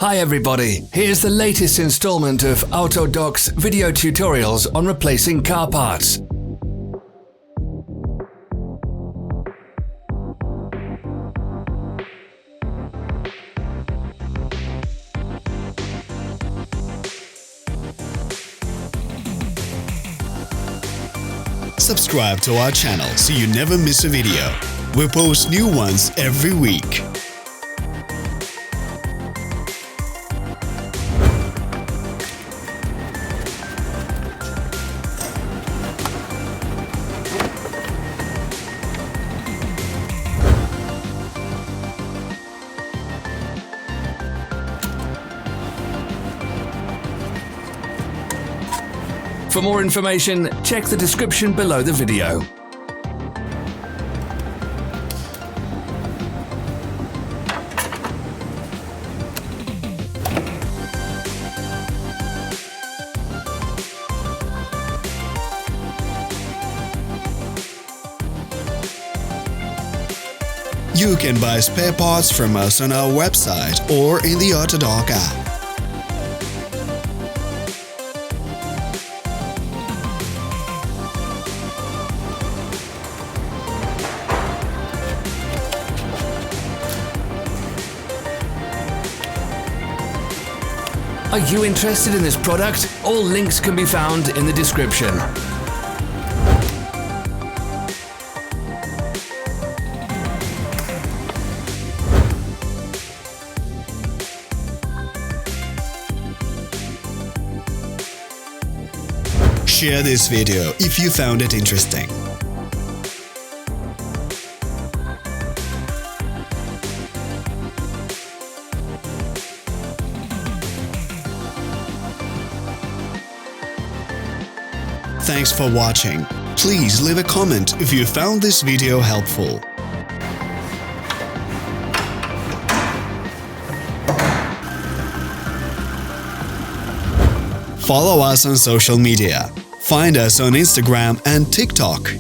Hi everybody, here's the latest installment of Autodoc's video tutorials on replacing car parts. Subscribe to our channel so you never miss a video. We post new ones every week. For more information, check the description below the video. You can buy spare parts from us on our website or in the Autodoc app. Are you interested in this product? All links can be found in the description. Share this video if you found it interesting. Thanks for watching. Please leave a comment if you found this video helpful. Follow us on social media. Find us on Instagram and TikTok.